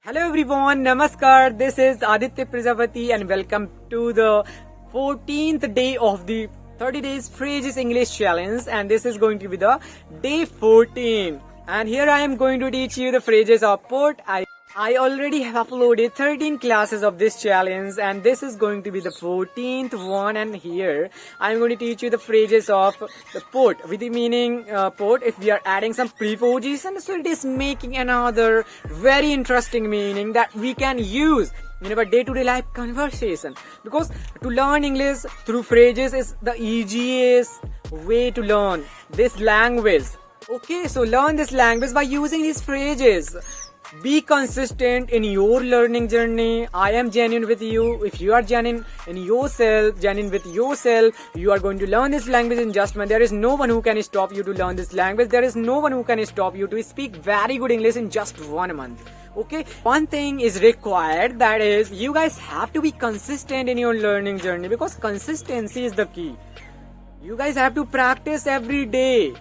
Hello everyone, Namaskar. This is Aditya Prajapati and welcome to the 14th day of the 30 days phrases English challenge, and this is going to be the day 14. And here I am going to teach you the phrases of put. I already have uploaded 13 classes of this challenge and this is going to be the 14th one, and here I am going to teach you the phrases of the put with the meaning put. If we are adding some preposition, so it is making another very interesting meaning that we can use in our day-to-day life conversation, because to learn English through phrases is the easiest way to learn this language. Okay, so learn this language by using these phrases. Be consistent in your learning journey. I am genuine with you. If you are genuine with yourself, you are going to learn this language in just a month. There is no one who can stop you to learn this language. There is no one who can stop you to speak very good English in just 1 month. Okay, one thing is required, that is you guys have to be consistent in your learning journey, because consistency is the key. You guys have to practice every day.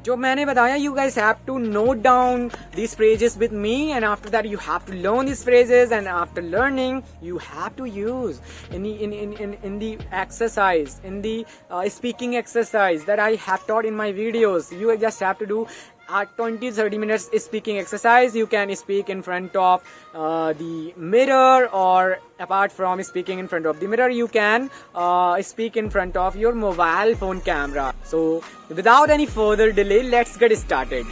जो मैंने बताया, you guys have to note down these phrases with me, and after that you have to learn these phrases, and after learning you have to use in the exercise, in the speaking exercise that I have taught in my videos. You just have to do 20-30 minutes speaking exercise. You can speak in front of the mirror, or apart from speaking in front of the mirror, you can speak in front of your mobile phone camera. So without any further delay, let's get started.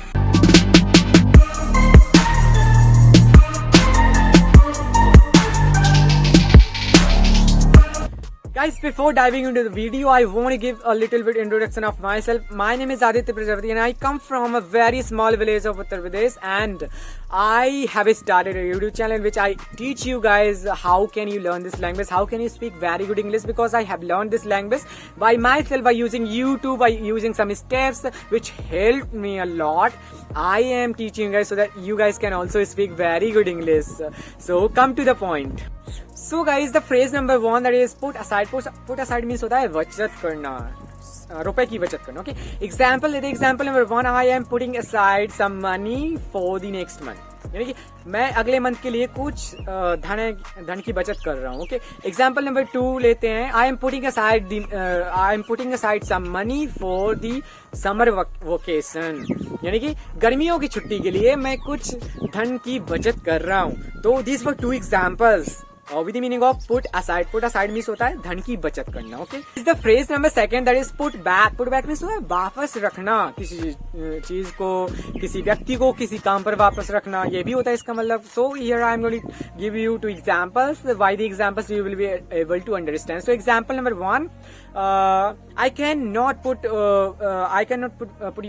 Guys, before diving into the video, I want to give a little bit introduction of myself. My name is Aditya Prajapati and I come from a very small village of Uttar Pradesh, and I have started a YouTube channel in which I teach you guys how can you learn this language, how can you speak very good English, because I have learned this language by myself, by using YouTube, by using some steps which helped me a lot. I am teaching you guys so that you guys can also speak very good English. So come to the point. So guys, the phrase number 1, that is put aside. Put aside means होता है बचत करना, रुपए की बचत करना. Okay, example लेते. Example number 1, I am putting aside some money for the next month. यानी कि मैं अगले मंथ के लिए कुछ धन की बचत कर रहा हूँ. ओके, एग्जाम्पल नंबर 2 लेते हैं. I am putting aside some money for the summer vacation. यानी कि गर्मियों की छुट्टी के लिए मैं कुछ धन की बचत कर रहा हूँ. तो this were 2 examples with the meaning of put aside. Put aside means होता है धन की बचत करना. Okay, is the phrase number 2, that is put back. Put back means होता है वापस रखना, किसी चीज को, किसी व्यक्ति को किसी काम पर वापस रखना, ये भी होता है इसका मतलब. So here I am going to give you 2 examples. By the examples you will be able to understand. So example number 1, I cannot put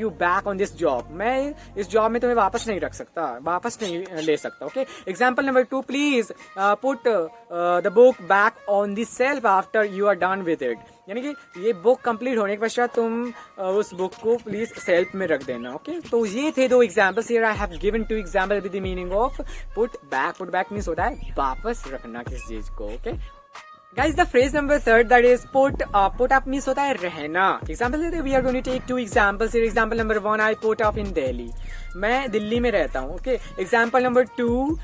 you back on this job. मैं इस जॉब में तुम्हें वापस नहीं रख सकता, वापस नहीं ले सकता. Okay, example number 2, please put the book back on the shelf after you are done with it. यानी कि ये बुक कंप्लीट होने के पश्चात तुम उस बुक को प्लीज सेल्फ में रख देना. ओके, तो ये थे 2 examples. Here I have given 2 example with the meaning of put back. Put back means होता है वापस रखना किसी चीज को. Okay guys, the phrase number 3, that is put up means होता है रहना. एग्जाम्पल देते, we are going to take 2 examples here. Example number 1, I put up in Delhi. मैं दिल्ली में रहता हूँ. Okay, example number 2,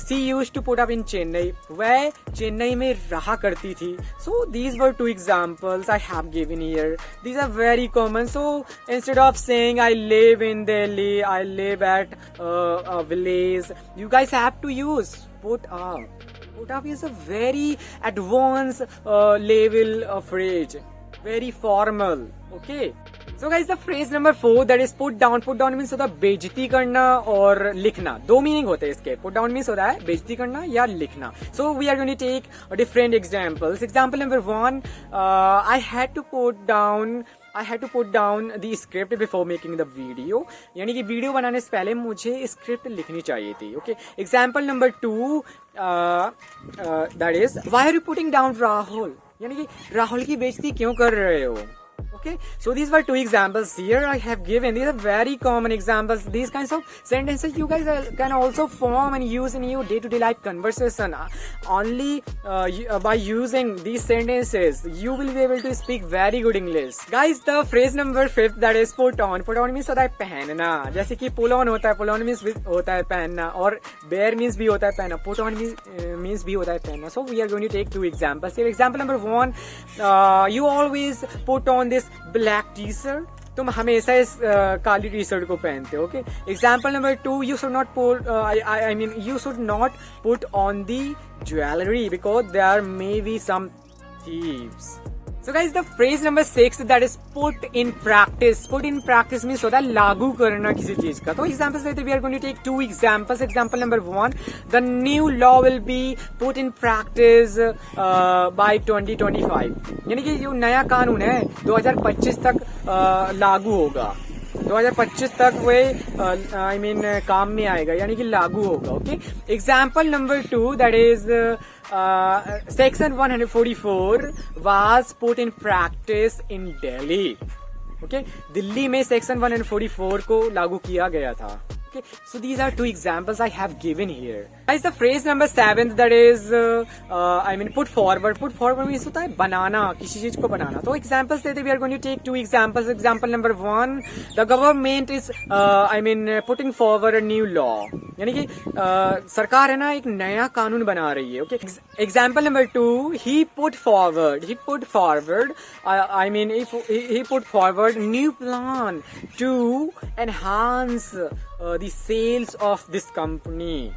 she used to put up in Chennai. वह चेन्नई में रहा करती थी. So these were 2 examples I have given here. These are very common. So instead of saying I live in Delhi, I live at a village, you guys have to use put up. Put up is a very advanced level of phrase, very formal. Okay. So guys, the phrase number 4, that is put down. Put down means होता है बेइज्जती करना और लिखना. 2 meaning होते हैं इसके. Put down means होता है बेइज्जती करना या लिखना. So we are going to take different examples. Example number 1, I had to put down the script before making the video. यानी कि वीडियो बनाने से पहले मुझे स्क्रिप्ट लिखनी चाहिए थी. Okay. Example number 2, that is why are you putting down Rahul. यानी कि राहुल की बेइज्जती क्यों कर रहे हो. Okay, so these were two examples here I have given. These are very common examples. These kinds of sentences you guys can also form and use in your day-to-day life conversation. Only by using these sentences you will be able to speak very good English. Guys, the phrase number 5 that is put on. Put on means होता है पहनना. जैसे कि pull on होता है, pull on means होता है पहनना, और bear means भी होता है पहनना. Put on means भी होता है पहनना. So we are going to take two examples here. Example number 1, you always put on this black t-shirt. तुम हमेशा इस काली टी शर्ट को पहनते हो. Okay. Example number 2, you should not put you should not put on the jewelry because there may be some thieves. So guys, the phrase number 6 that is put in practice. Put in practice means होता है लागू करना किसी चीज का. तो examples लेते, we are going to take two examples. Example number 1, the new law will be put in practice by 2025. यानी कि जो नया कानून है 2025 तक लागू होगा. 2025 तक वे काम में आएगा, यानी कि लागू होगा. Okay. Example number 2 that is Section 144 was put in practice in Delhi. Okay, Delhi में Section 144 को लागू किया गया था. Okay, so these are two examples I have given here. Guys, the phrase number 7 that is put forward. Put forward means होता है बनाना, किसी चीज को बनाना. तो examples लेते, we are going to take two examples. Example number 1, the government is putting forward a new law. यानी कि सरकार है ना एक नया कानून बना रही है. Okay. Example number 2, he put forward he put forward new plan to enhance the sales of this company.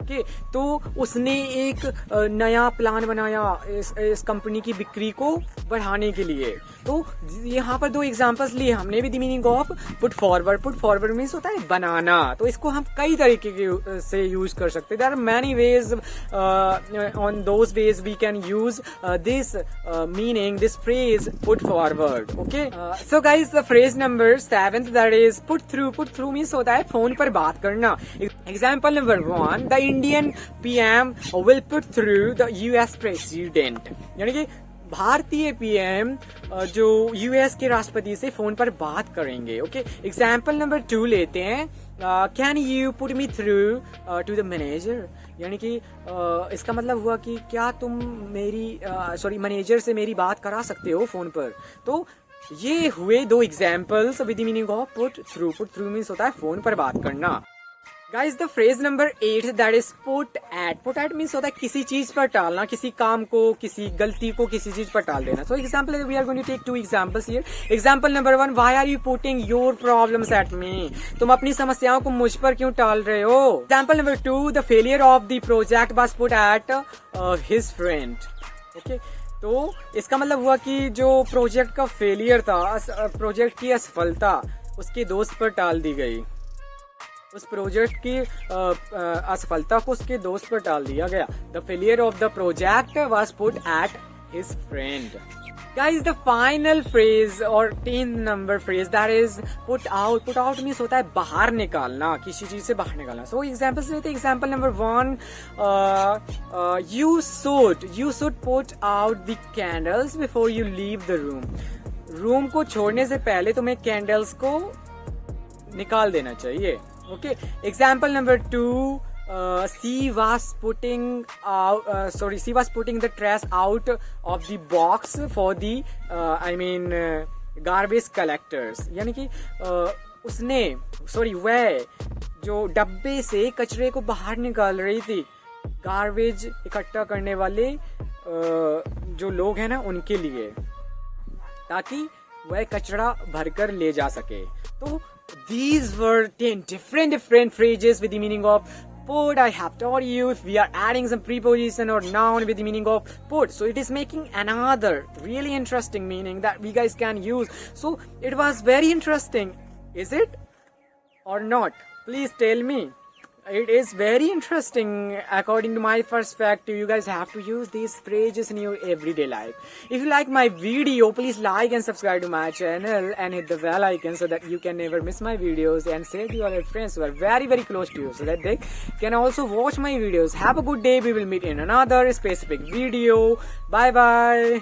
Okay. तो उसने एक नया प्लान बनाया इस कंपनी की बिक्री को बढ़ाने के लिए. तो यहाँ पर दो एग्जांपल्स लिए हमने with the meaning of put forward. Put forward means होता है बनाना. तो इसको हम कई तरीके से यूज कर सकते हैं. There are many ways. On those ways we can use this meaning, this phrase put forward. Okay. So guys, the phrase number 7 that is put through. Put through means होता है फोन पर बात करना. Example number 1, the Indian PM will put through the US president. यानी कि भारतीय PM जो US के राष्ट्रपति से फोन पर बात करेंगे. ओके. एग्जाम्पल नंबर 2 लेते हैं. Can you put me through to the manager? यानी कि इसका मतलब हुआ कि क्या तुम मेरी मैनेजर से मेरी बात करा सकते हो फोन पर. तो ये हुए दो examples with the meaning of put through. Put through means होता है फोन पर बात करना. Guys, the phrase number 8 that is put at. Put at means होता है किसी चीज पर टालना, किसी काम को, किसी गलती को किसी चीज पर टाल देना. So example, we are going to take two examples here. Example number 1, why are you putting your problems at me? तुम अपनी समस्याओं को मुझ पर क्यों टाल रहे हो. Example number 2, the failure of the project was put at his friend. Okay. तो इसका मतलब हुआ कि जो प्रोजेक्ट का फेलियर था, प्रोजेक्ट की असफलता उसके दोस्त पर टाल दी गई. उस प्रोजेक्ट की असफलता को उसके दोस्त पर टाल दिया गया. The failure of the project was put at his friend. Guys, the final phrase और 10 number phrase that is put out. Put out means होता है बाहर निकालना, किसी चीज से बाहर निकालना. सो एग्जाम्पल्स लेते हैं. Example number 1, you should put out the candles before you leave the room. Room को छोड़ने से पहले तुम्हें कैंडल्स को निकाल देना चाहिए. Okay. Example number 2, she was putting the trash out of the box for the garbage collectors. यानी कि वह जो डब्बे से कचरे को बाहर निकाल रही थी, गार्बेज इकट्ठा करने वाले जो लोग हैं ना उनके लिए, ताकि वह कचरा भरकर ले जा सके. तो these were 10 different phrases with the meaning of put. I have taught you if we are adding some preposition or noun with the meaning of put. So it is making another really interesting meaning that we guys can use. So it was very interesting. Is it or not? Please tell me. It is very interesting according to my perspective. You guys have to use these phrases in your everyday life. If you like my video, please like and subscribe to my channel and hit the bell icon so that you can never miss my videos, and share to your friends who are very close to you so that they can also watch my videos. Have a good day. We will meet in another specific video. Bye bye.